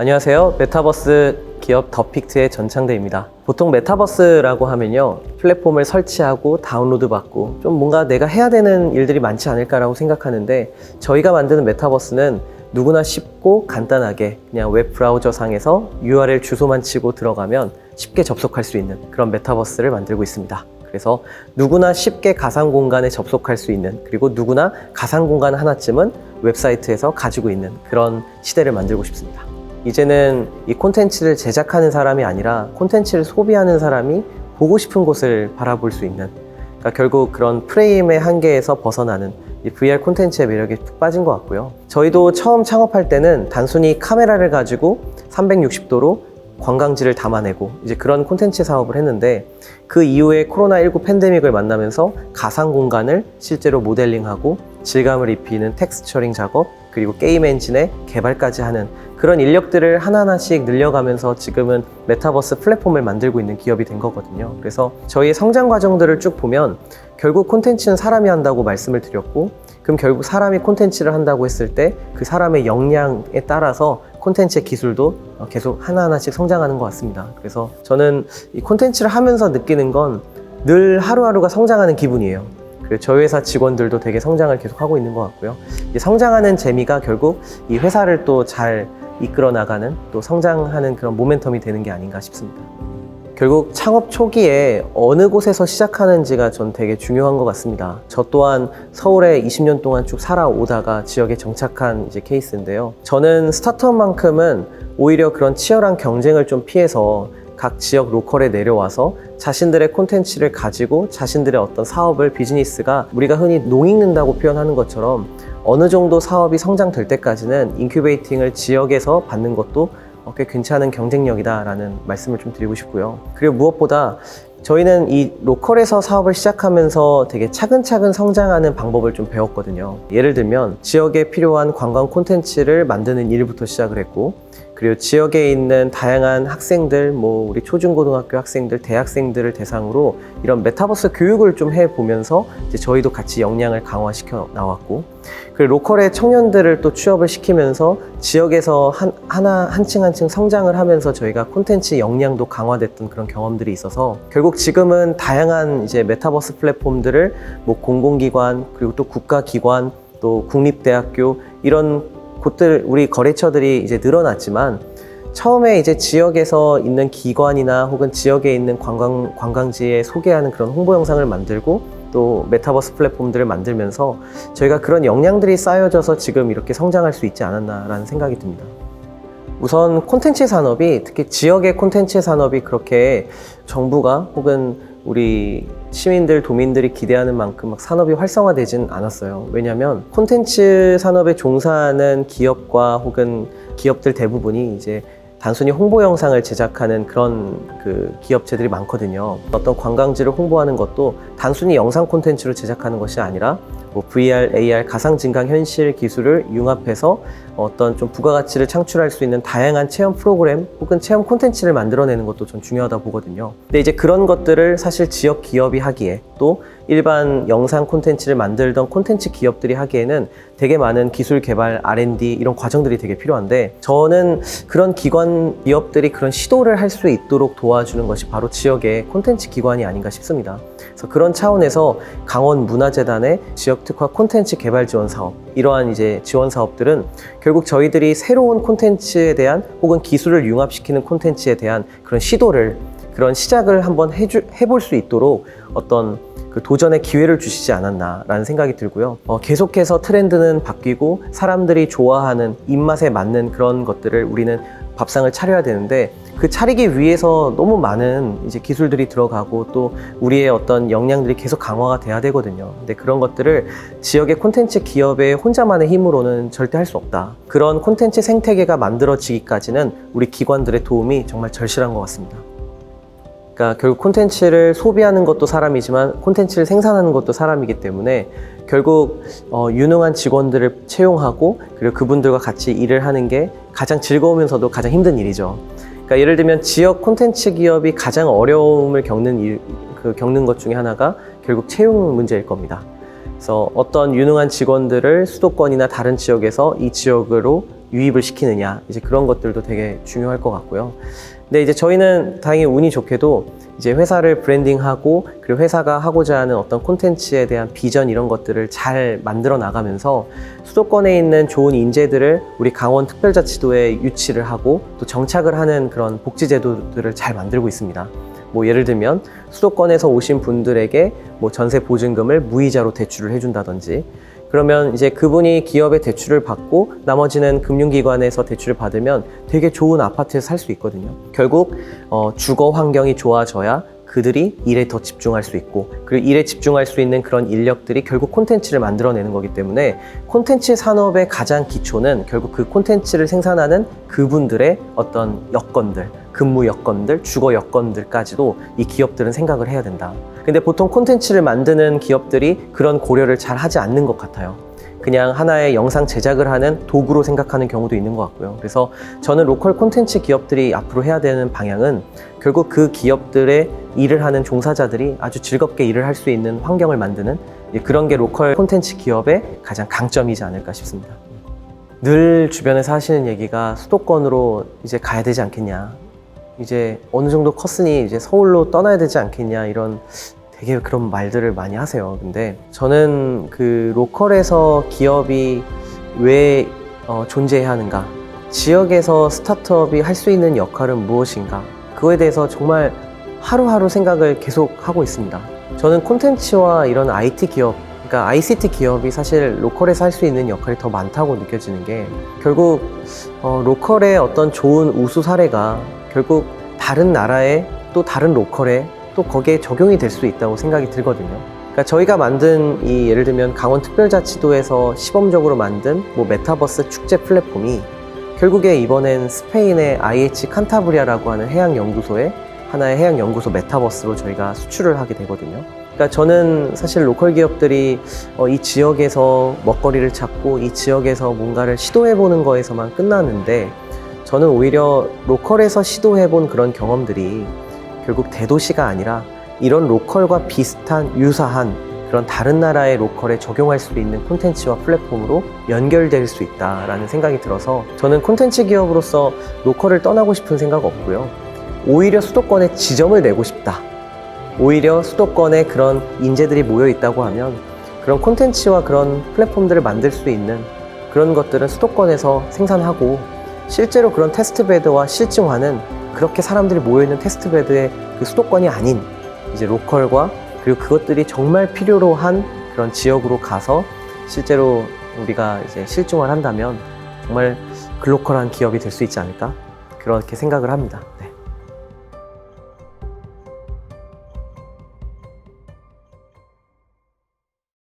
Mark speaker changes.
Speaker 1: 안녕하세요. 메타버스 기업 더픽트의 전창대입니다. 보통 메타버스라고 하면요, 플랫폼을 설치하고 다운로드 받고 좀 뭔가 내가 해야 되는 일들이 많지 않을까라고 생각하는데, 저희가 만드는 메타버스는 누구나 쉽고 간단하게 그냥 웹 브라우저 상에서 URL 주소만 치고 들어가면 쉽게 접속할 수 있는 그런 메타버스를 만들고 있습니다. 그래서 누구나 쉽게 가상 공간에 접속할 수 있는, 그리고 누구나 가상 공간 하나쯤은 웹사이트에서 가지고 있는 그런 시대를 만들고 싶습니다. 이제는 이 콘텐츠를 제작하는 사람이 아니라 콘텐츠를 소비하는 사람이 보고 싶은 곳을 바라볼 수 있는, 그러니까 결국 그런 프레임의 한계에서 벗어나는 이 VR 콘텐츠의 매력에 푹 빠진 것 같고요. 저희도 처음 창업할 때는 단순히 카메라를 가지고 360도로 관광지를 담아내고 이제 그런 콘텐츠 사업을 했는데, 그 이후에 코로나19 팬데믹을 만나면서 가상 공간을 실제로 모델링하고 질감을 입히는 텍스처링 작업, 그리고 게임 엔진의 개발까지 하는 그런 인력들을 하나하나씩 늘려가면서 지금은 메타버스 플랫폼을 만들고 있는 기업이 된 거거든요. 그래서 저희의 성장 과정들을 쭉 보면 결국 콘텐츠는 사람이 한다고 말씀을 드렸고, 그럼 결국 사람이 콘텐츠를 한다고 했을 때 그 사람의 역량에 따라서 콘텐츠의 기술도 계속 하나하나씩 성장하는 것 같습니다. 그래서 저는 이 콘텐츠를 하면서 느끼는 건 늘 하루하루가 성장하는 기분이에요. 그리고 저희 회사 직원들도 되게 성장을 계속 하고 있는 것 같고요. 이 성장하는 재미가 결국 이 회사를 또 잘 이끌어 나가는, 또 성장하는 그런 모멘텀이 되는 게 아닌가 싶습니다. 결국 창업 초기에 어느 곳에서 시작하는지가 전 되게 중요한 것 같습니다. 저 또한 서울에 20년 동안 쭉 살아오다가 지역에 정착한 이제 케이스인데요. 저는 스타트업만큼은 오히려 그런 치열한 경쟁을 좀 피해서 각 지역 로컬에 내려와서 자신들의 콘텐츠를 가지고 자신들의 어떤 사업을, 비즈니스가 우리가 흔히 농익는다고 표현하는 것처럼 어느 정도 사업이 성장될 때까지는 인큐베이팅을 지역에서 받는 것도 꽤 괜찮은 경쟁력이다라는 말씀을 좀 드리고 싶고요. 그리고 무엇보다 저희는 이 로컬에서 사업을 시작하면서 되게 차근차근 성장하는 방법을 좀 배웠거든요. 예를 들면 지역에 필요한 관광 콘텐츠를 만드는 일부터 시작을 했고, 그리고 지역에 있는 다양한 학생들, 우리 초중고등학교 학생들, 대학생들을 대상으로 이런 메타버스 교육을 좀 해보면서 이제 저희도 같이 역량을 강화시켜 나왔고, 그리고 로컬의 청년들을 또 취업을 시키면서 지역에서 한층 한층 성장을 하면서 저희가 콘텐츠 역량도 강화됐던 그런 경험들이 있어서, 결국 지금은 다양한 이제 메타버스 플랫폼들을 공공기관, 그리고 또 국가기관, 또 국립대학교, 이런 곳들, 우리 거래처들이 이제 늘어났지만, 처음에 이제 지역에서 있는 기관이나 혹은 지역에 있는 관광지에 소개하는 그런 홍보 영상을 만들고 또 메타버스 플랫폼들을 만들면서 저희가 그런 역량들이 쌓여져서 지금 이렇게 성장할 수 있지 않았나라는 생각이 듭니다. 우선 콘텐츠 산업이, 특히 지역의 콘텐츠 산업이 그렇게 정부가 혹은 우리 시민들, 도민들이 기대하는 만큼 막 산업이 활성화되진 않았어요. 왜냐하면 콘텐츠 산업에 종사하는 기업과 혹은 기업들 대부분이 이제 단순히 홍보 영상을 제작하는 그런 기업체들이 많거든요. 어떤 관광지를 홍보하는 것도 단순히 영상 콘텐츠로 제작하는 것이 아니라 VR, AR, 가상증강현실 기술을 융합해서 어떤 좀 부가가치를 창출할 수 있는 다양한 체험 프로그램 혹은 체험 콘텐츠를 만들어내는 것도 전 중요하다고 보거든요. 근데 이제 그런 것들을 사실 지역 기업이 하기에, 또 일반 영상 콘텐츠를 만들던 콘텐츠 기업들이 하기에는 되게 많은 기술 개발, R&D 이런 과정들이 되게 필요한데, 저는 그런 기관, 기업들이 그런 시도를 할 수 있도록 도와주는 것이 바로 지역의 콘텐츠 기관이 아닌가 싶습니다. 그래서 그런 차원에서 강원문화재단의 지역특화 콘텐츠 개발 지원 사업, 이러한 이제 지원 사업들은 결국 저희들이 새로운 콘텐츠에 대한 혹은 기술을 융합시키는 콘텐츠에 대한 그런 시도를, 그런 시작을 한번 해볼 수 있도록 어떤 도전의 기회를 주시지 않았나라는 생각이 들고요. 계속해서 트렌드는 바뀌고 사람들이 좋아하는 입맛에 맞는 그런 것들을 우리는 밥상을 차려야 되는데, 그 차리기 위해서 너무 많은 이제 기술들이 들어가고 또 우리의 어떤 역량들이 계속 강화가 돼야 되거든요. 근데 그런 것들을 지역의 콘텐츠 기업의 혼자만의 힘으로는 절대 할 수 없다. 그런 콘텐츠 생태계가 만들어지기까지는 우리 기관들의 도움이 정말 절실한 것 같습니다. 그러니까 결국 콘텐츠를 소비하는 것도 사람이지만 콘텐츠를 생산하는 것도 사람이기 때문에 결국 유능한 직원들을 채용하고 그리고 그분들과 같이 일을 하는 게 가장 즐거우면서도 가장 힘든 일이죠. 그러니까 예를 들면 지역 콘텐츠 기업이 가장 어려움을 겪는 것 중에 하나가 결국 채용 문제일 겁니다. 그래서 어떤 유능한 직원들을 수도권이나 다른 지역에서 이 지역으로 유입을 시키느냐, 이제 그런 것들도 되게 중요할 것 같고요. 근데 이제 저희는 다행히 운이 좋게도 이제 회사를 브랜딩하고 그리고 회사가 하고자 하는 어떤 콘텐츠에 대한 비전 이런 것들을 잘 만들어 나가면서 수도권에 있는 좋은 인재들을 우리 강원 특별자치도에 유치를 하고 또 정착을 하는 그런 복지제도들을 잘 만들고 있습니다. 뭐 예를 들면 수도권에서 오신 분들에게 뭐 전세 보증금을 무이자로 대출을 해준다든지, 그러면 이제 그분이 기업의 대출을 받고 나머지는 금융기관에서 대출을 받으면 되게 좋은 아파트에서 살 수 있거든요. 결국 주거 환경이 좋아져야 그들이 일에 더 집중할 수 있고, 그리고 일에 집중할 수 있는 그런 인력들이 결국 콘텐츠를 만들어내는 거기 때문에 콘텐츠 산업의 가장 기초는 결국 그 콘텐츠를 생산하는 그분들의 어떤 여건들, 근무 여건들, 주거 여건들까지도 이 기업들은 생각을 해야 된다. 근데 보통 콘텐츠를 만드는 기업들이 그런 고려를 잘 하지 않는 것 같아요. 그냥 하나의 영상 제작을 하는 도구로 생각하는 경우도 있는 것 같고요. 그래서 저는 로컬 콘텐츠 기업들이 앞으로 해야 되는 방향은 결국 그 기업들의 일을 하는 종사자들이 아주 즐겁게 일을 할 수 있는 환경을 만드는 그런 게 로컬 콘텐츠 기업의 가장 강점이지 않을까 싶습니다. 늘 주변에서 하시는 얘기가 수도권으로 이제 가야 되지 않겠냐, 이제 어느 정도 컸으니 이제 서울로 떠나야 되지 않겠냐, 이런 되게 그런 말들을 많이 하세요. 근데 저는 그 로컬에서 기업이 왜 존재해야 하는가, 지역에서 스타트업이 할 수 있는 역할은 무엇인가, 그거에 대해서 정말 하루하루 생각을 계속 하고 있습니다. 저는 콘텐츠와 이런 IT 기업, 그러니까 ICT 기업이 사실 로컬에서 할 수 있는 역할이 더 많다고 느껴지는 게, 결국 로컬의 어떤 좋은 우수 사례가 결국 다른 나라에 또 다른 로컬에 또 거기에 적용이 될 수 있다고 생각이 들거든요. 그러니까 저희가 만든 이 예를 들면 강원 특별자치도에서 시범적으로 만든 뭐 메타버스 축제 플랫폼이 결국에 이번엔 스페인의 IH 칸타브리아라고 하는 해양연구소에 하나의 해양연구소 메타버스로 저희가 수출을 하게 되거든요. 그러니까 저는 사실 로컬 기업들이 이 지역에서 먹거리를 찾고 이 지역에서 뭔가를 시도해보는 거에서만 끝나는데, 저는 오히려 로컬에서 시도해본 그런 경험들이 결국 대도시가 아니라 이런 로컬과 비슷한 유사한 그런 다른 나라의 로컬에 적용할 수 있는 콘텐츠와 플랫폼으로 연결될 수 있다라는 생각이 들어서 저는 콘텐츠 기업으로서 로컬을 떠나고 싶은 생각 없고요. 오히려 수도권에 지점을 내고 싶다. 오히려 수도권에 그런 인재들이 모여 있다고 하면 그런 콘텐츠와 그런 플랫폼들을 만들 수 있는 그런 것들은 수도권에서 생산하고, 실제로 그런 테스트베드와 실증화는 그렇게 사람들이 모여있는 테스트베드의 그 수도권이 아닌 이제 로컬과, 그리고 그것들이 정말 필요로 한 그런 지역으로 가서 실제로 우리가 이제 실증화를 한다면 정말 글로컬한 기업이 될 수 있지 않을까, 그렇게 생각을 합니다. 네.